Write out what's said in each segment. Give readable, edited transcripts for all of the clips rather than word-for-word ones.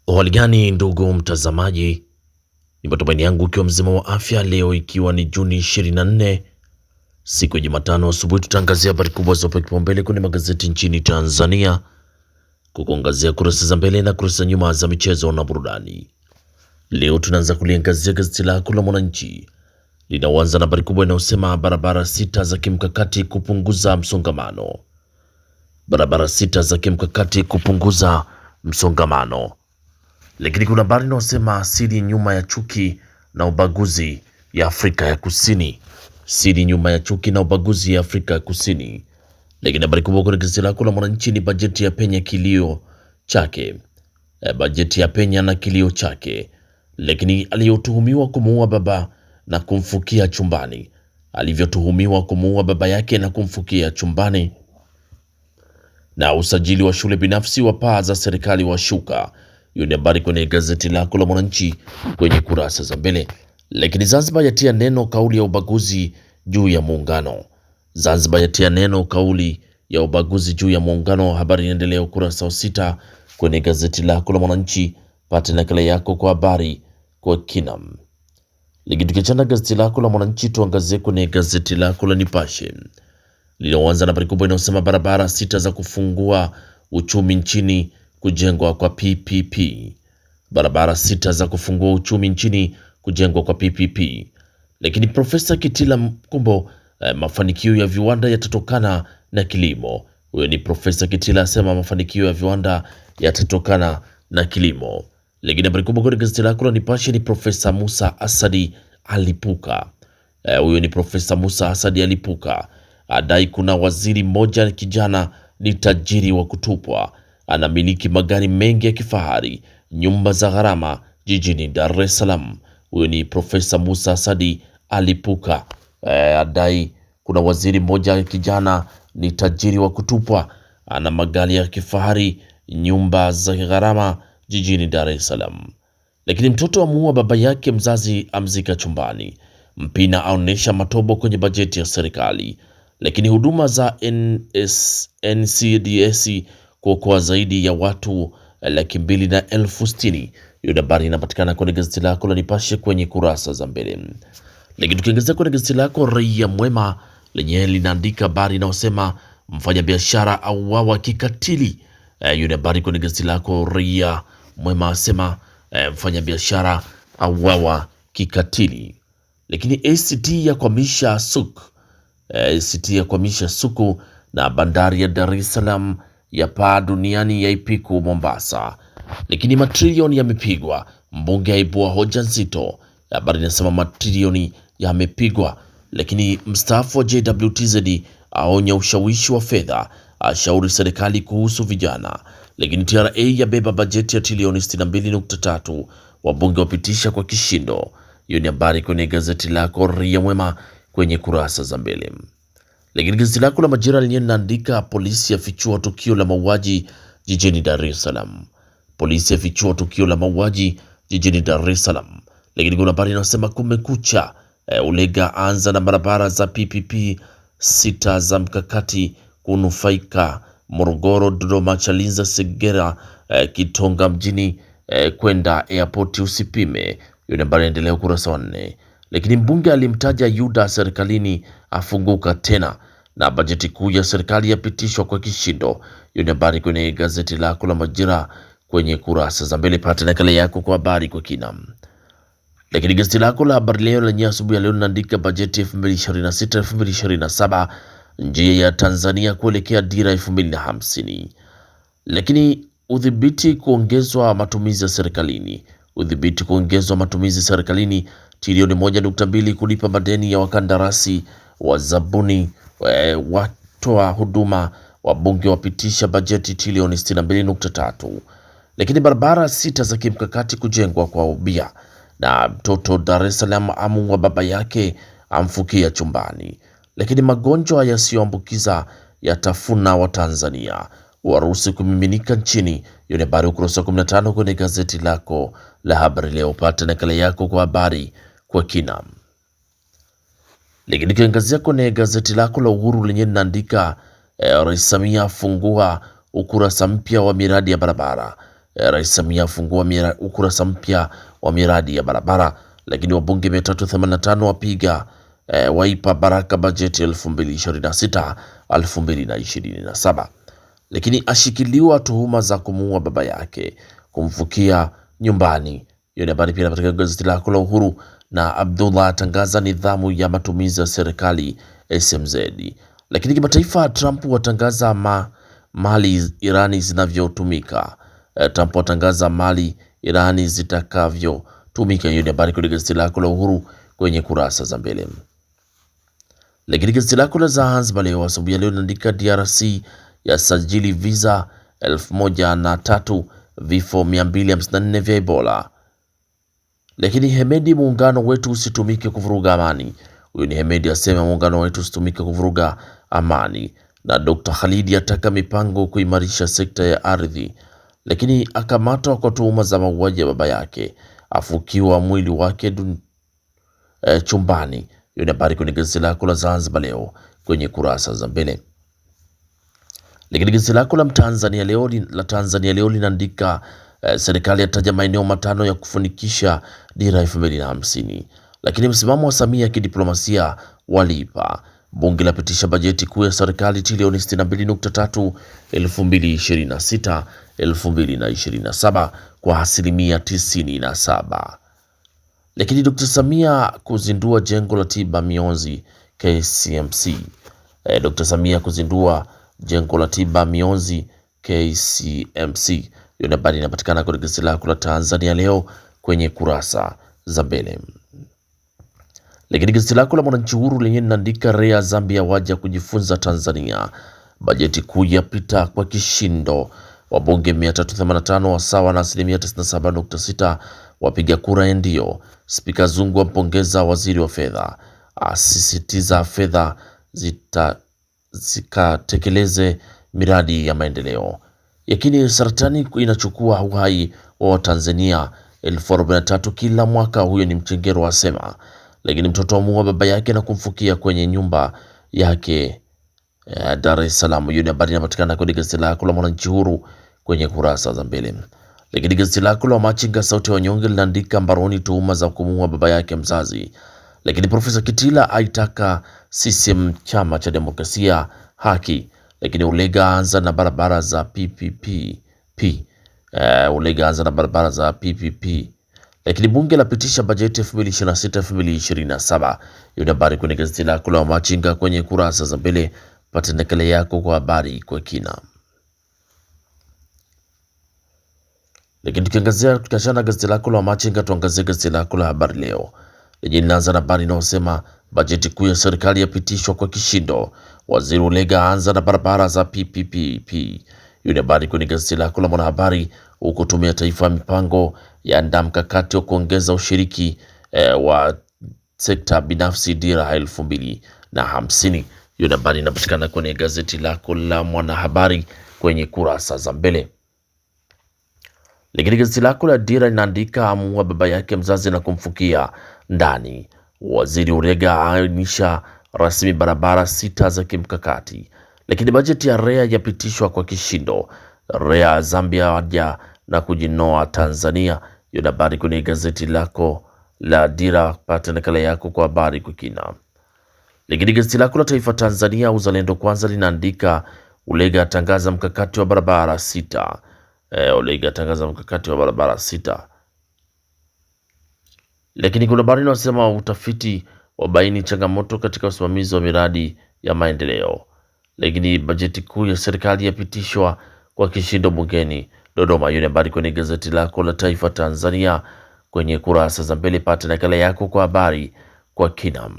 Hali gani ndugu mtazamaji, ni matumaini yangu ukiwa mzima wa afya. Leo ikiwa ni Juni 24 siku ya Jumatano asubuhi, tutaangazia habari kubwa zopewa kipaumbele kwenye magazeti nchini Tanzania, kukuangazia kurasa za mbele na kurasa za nyuma za michezo na burudani. Leo tunaanza kuliangazia gazeti lako la Mwananchi, linaanza na habari kubwa inayosema barabara sita za kimkakati kupunguza msongamano. Barabara sita za kimkakati kupunguza msongamano. Lakini kuna habari inayosema siri nyuma ya chuki na ubaguzi ya Afrika ya Kusini. Siri nyuma ya chuki na ubaguzi ya Afrika ya Kusini. Lakini habari kubwa kwenye gazeti lako la Mwananchi ni bajeti ya penya kilio chake. Bajeti ya penya na kilio chake. Lakini aliyotuhumiwa kumuua baba na kumfukia chumbani. Alivyotuhumiwa kumuua baba yake na kumfukia chumbani. Na usajili wa shule binafsi wa paa za serikali washuka. Hiyo ni habari kwenye gazeti lako la Mwananchi kwenye kurasa za mbele. Lakini Zanzibar yatia neno kauli ya ubaguzi juu ya muungano. Zanzibar yatia neno kauli ya ubaguzi juu ya muungano. Habari inaendelea ukurasa wa 6 kwenye gazeti lako la Mwananchi. Pata nakala yako kwa habari kwa kinam. Lakini tukiachana gazeti lako la Mwananchi, tuangazie kwenye gazeti lako la Nipashe lililoanza na habari kubwa inayosema barabara sita za kufungua uchumi nchini kujengwa kwa PPP. Barabara sita za kufungua uchumi nchini kujengwa kwa PPP. Lakini Profesa Kitila Mkumbo, mafanikio ya viwanda yatatokana na kilimo. Huyo ni Profesa Kitila asema mafanikio ya viwanda yatatokana na kilimo. Lakini habari kubwa kwenye gazeti lako la Nipashe ni Profesa Musa Asadi alipuka. Huyo ni Profesa Musa Asadi alipuka, adai kuna waziri mmoja kijana ni tajiri wa kutupwa, anamiliki magari mengi ya kifahari, nyumba za gharama jijini Dar es Salaam. Huyo ni Profesa Musa Asadi alipuka, adai kuna waziri mmoja kijana ni tajiri wa kutupwa, ana magari ya kifahari, nyumba za gharama jijini Dar es Salaam. Lakini mtoto amuua baba yake mzazi amzika chumbani. Mpina aonesha matobo kwenye bajeti ya serikali. Lakini huduma za NCDS kuokoa zaidi ya watu 260,000. Hiyo habari inapatikana kwenye gazeti lako la Nipashe kwenye kurasa za mbele. Lakini tukiongezea kwenye gazeti lako Raia Mwema, lenye linaandika habari inayosema mfanyabiashara auawa kikatili. Hiyo habari kwenye gazeti lako Raia Mwema asema mfanyabiashara auawa kikatili. Lakini ACT yakwamisha SUK. ACT yakwamisha suku na bandari ya Dar es Salaam ya paa duniani ya ipiku Mombasa. Lakini matrilioni yamepigwa, mbunge aibua hoja nzito. Habari inasema matrilioni yamepigwa. Lakini mstaafu wa JWTZ aonya ushawishi wa fedha, ashauri serikali kuhusu vijana. Lakini TRA yabeba bajeti ya trilioni 62.3, wabunge wapitisha kwa kishindo. Hiyo ni habari kwenye gazeti lako Raia Mwema kwenye kurasa za mbele. Lakini gazeti lako la Majira lenyewe linaandika polisi yafichua tukio la mauaji jijini Dar es Salaam. Polisi yafichua tukio la mauaji jijini Dar es Salaam. Lakini kuna habari inasema kumekucha, Ulega anza na barabara za PPP sita za mkakati kunufaika. Morogoro, Dodoma, Chalinze, Segera, Kitonga mjini kwenda airport usipime. Hiyo ni habari inaendelea ukurasa wa 4. Lakini mbunge alimtaja Yuda serikalini afunguka tena, na bajeti kuu ya serikali yapitishwa kwa kishindo. Hiyo ni habari kwenye gazeti lako la Majira kwenye kurasa za mbele. Pata nakala yako kwa habari kwa kina. Lakini gazeti lako la Habari Leo lenye asubuhi ya leo linaandika bajeti 2026-2027 njia ya Tanzania kuelekea dira 2050. Lakini udhibiti kuongezwa matumizi ya serikalini. Udhibiti kuongezwa matumizi serikalini, trilioni 1.2 kulipa madeni ya wakandarasi wa zabuni watoa huduma. Wabunge wapitisha bajeti trilioni 62.3. Lakini barabara sita za kimkakati kujengwa kwa ubia. Na mtoto Dar es Salaam amuua baba yake amfukia chumbani. Lakini magonjwa yasiyoambukiza yatafuna wa Tanzania, waruhusi kumiminika nchini. Hiyo ni habari ukurasa 15 kwenye gazeti lako la Habari Leo. Pata nakala yako kwa habari kwa kina. Lakini kiangazia kwenye gazeti lako la Uhuru lenye linaandika Rais Samia afungua ukurasa mpya wa miradi ya barabara. Rais Samia afungua ukurasa mpya wa miradi ya barabara. Lakini wabunge 385 wapiga waipa baraka bajeti 2026 2027. Lakini ashikiliwa tuhuma za kumuua baba yake, kumfukia nyumbani. Hiyo ni habari pia katika gazeti lako la Uhuru. Na Abdullah atangaza nidhamu ya matumizi ya serikali SMZ. Lakini kimataifa, Trump watangaza mali Irani zinavyotumika. Trump watangaza mali Irani zitakavyotumika. Hiyo ni habari kwenye gazeti lako la Uhuru kwenye kurasa za mbele. Lakini gazeti lako la Zanzibar Leo asubuhi ya leo linaandika DRC ya sajili visa 1003, vifo 254 vya Ebola. Lakini Hemedi, muungano wetu usitumike kuvuruga amani. Huyu ni Hemedi asema muungano wetu usitumike kuvuruga amani. Na Dr. Khalidi ataka mipango kuimarisha sekta ya ardhi. Lakini akamatwa kwa tuhuma za mauaji ya baba yake, afukiwa mwili wake chumbani. Hiyo ni habari kwenye gazeti lako la Zanzibar Leo kwenye kurasa za mbele. Lakini gazeti lako la Tanzania Leo linaandika serikali yataja maeneo matano ya kufanikisha dira 2050. Lakini msimamo wa Samia kidiplomasia walipa. Bunge lapitisha bajeti kuu ya serikali trilioni 62.3 2026 2027 kwa asilimia 97. Lakini Dr. Samia kuzindua jengo la tiba mionzi KCMC. Dr. Samia kuzindua jengo la tiba mionzi KCMC. Hiyo habari inapatikana kwenye gazeti lako la Tanzania Leo kwenye kurasa za mbele. Lakini gazeti lako la Mwananchi Huru lenyewe linaandika REA Zambia waja kujifunza Tanzania. Bajeti kuu yapita kwa kishindo. Wabunge 385 wasawa na asilimia 97.6 wapiga kura ndio. Spika Zungu ampongeza waziri wa fedha, asisitiza fedha zikatekeleze miradi ya maendeleo. Lakini saratani inachukua uhai wa Watanzania 1043 kila mwaka. Huyo ni Mchengero asema. Lakini mtoto amuua baba yake na kumfukia kwenye nyumba yake Dar es Salaam. Hiyo ni habari inapatikana kwenye gazeti lako la Mwananchi Huru kwenye kurasa za mbele. Lakini gazeti lako la Machinga sauti ya wanyonge linaandika mbaroni tuhuma za kumuua baba yake mzazi. Lakini Profesa Kitila aitaka CCM chama cha demokrasia haki. Lakini Ulega anza na barabara za PPP. Ulega anza na barabara za PPP. Lakini bunge lapitisha bajeti 2026-2027. Hiyo ni habari kwenye gazeti lako la Machinga kwenye kurasa za mbele. Pata nakala yako kwa habari kwa kina. Lakini tukiachana gazeti lako la Machinga, tuangazie gazeti lako la Habari Leo lenye linaanza na habari inayosema bajeti kuu ya serikali yapitishwa kwa kishindo. Waziri Ulega aanza na barabara za PPP. Hiyo ni habari kwenye gazeti lako la Mwanahabari. Huko Tume ya Taifa ya Mipango yaandaa mkakati wa kuongeza ushiriki wa sekta binafsi dira 2050. Hiyo ni habari inapatikana kwenye gazeti lako la Mwanahabari kwenye kurasa za mbele. Lakini gazeti lako la Dira linaandika amuua baba yake mzazi na kumfukia ndani. Waziri Urega aainisha rasmi barabara 6 za kimkakati. Lakini bajeti ya REA yapitishwa kwa kishindo. REA Zambia waja na kujinoa Tanzania. Hiyo ni habari kwenye gazeti lako la Dira, pata nakala yako kwa habari kwa kina. Lakini gazeti lako la Taifa Tanzania Uzalendo Kwanza linaandika Ulega atangaza mkakati wa barabara 6. Ulega atangaza mkakati wa barabara 6. Lakini kuna habari inasema utafiti wabaini changamoto katika usimamizi wa miradi ya maendeleo. Lakini bajeti kuu ya serikali yapitishwa kwa kishindo bungeni Dodoma. Hiyo ni habari kwenye gazeti lako la Taifa Tanzania kwenye kurasa za mbele. Pata nakala yako kwa habari kwa kina.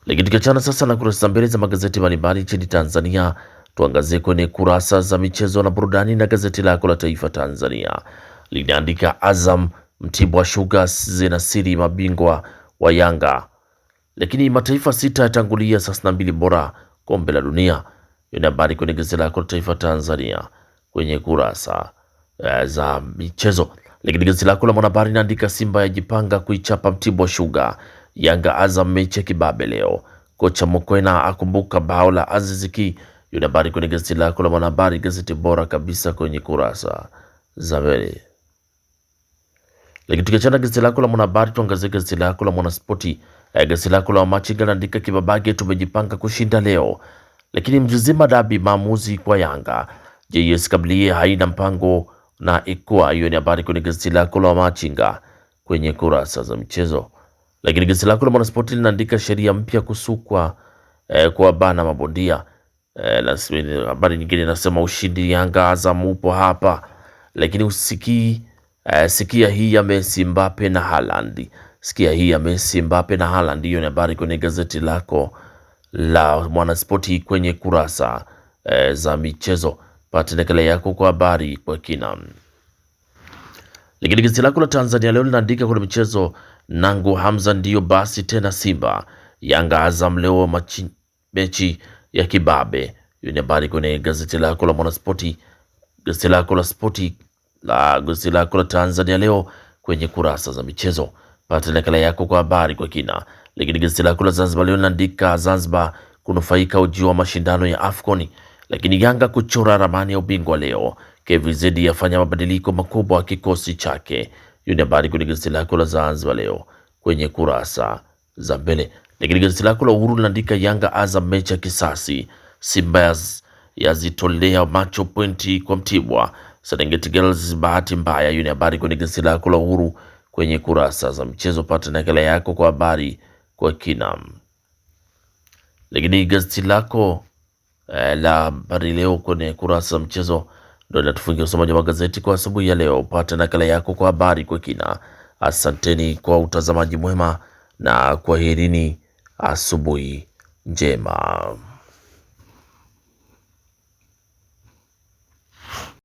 Lakini tukiachana sasa na kurasa za mbele za magazeti mbalimbali nchini Tanzania, tuangazie kwenye kurasa za michezo na burudani. Na gazeti lako la Taifa Tanzania linaandika Azam Mtibwa Sugar zinasiri mabingwa wa Yanga. Lakini mataifa 6 yatangulia 32 bora kombe la dunia. Hiyo ni habari kwenye gazeti lako la Taifa Tanzania kwenye kurasa za michezo. Lakini gazeti lako la Mwanahabari linaandika Simba yajipanga kuichapa Mtibwa Sugar. Yanga Azam mechi ya kibabe leo. Kocha Mokwena akumbuka bao la Aziziki. Hiyo ni habari kwenye gazeti lako la Mwanahabari, gazeti bora kabisa kwenye kurasa za mbele. Lakini tukiachana gazeti lako la Mwanahabari, tuangazie gazeti lako la Mwanaspoti. Gazeti lako la Machinga linaandika Kibabage tumejipanga kushinda leo, lakini Mzizima dabi maamuzi kwa Yanga. JS Kabylie haina mpango na Ikwa. Hiyo ni habari kwenye gazeti lako la Machinga kwenye kurasa za michezo. Lakini gazeti lako la Mwanaspoti linaandika sheria mpya kusukwa kwa bana mabondia. Habari nyingine inasema ushindi Yanga Azam upo hapa, lakini usikii sikia hii ya Messi, Mbappe na Haaland. Sikia hii ya Messi, Mbappe na Haaland. Hiyo ni habari kwenye gazeti lako la Mwanaspoti kwenye kurasa za michezo. Pata nakala yako kwa habari kwa kina. Lakini gazeti lako la Tanzania Leo linaandika kwenye michezo, Nangu Hamza ndiyo basi tena Simba. Yanga Azam leo mechi ya kibabe. Hiyo ni habari kwenye gazeti lako la Mwanaspoti, gazeti lako la Spoti la gazeti lako la Tanzania Leo kwenye kurasa za michezo. Pata nakala yako kwa habari kwa kina. Lakini gazeti lako la Zanzibar Leo linaandika Zanzibar kunufaika ujio wa mashindano ya Afcon. Lakini Yanga kuchora ramani ya ubingwa leo. KVZ yafanya mabadiliko makubwa kikosi chake. Hiyo ni habari kwenye gazeti lako la Zanzibar Leo kwenye kurasa za mbele. Lakini gazeti lako la Uhuru linaandika Yanga Azam mechi ya kisasi. Simba yazitolea macho pointi kwa Mtibwa. Serengeti Girls bahati mbaya. Hiyo ni habari kwenye gazeti lako la Uhuru kwenye kurasa za mchezo. Pata nakala yako kwa habari kwa kina. Lakini gazeti lako la Habari Leo kwenye kurasa za mchezo ndio linatufungia usomaji wa magazeti kwa asubuhi ya leo. Pata nakala yako kwa habari kwa kina. Asanteni kwa utazamaji mwema na kwaherini, asubuhi njema.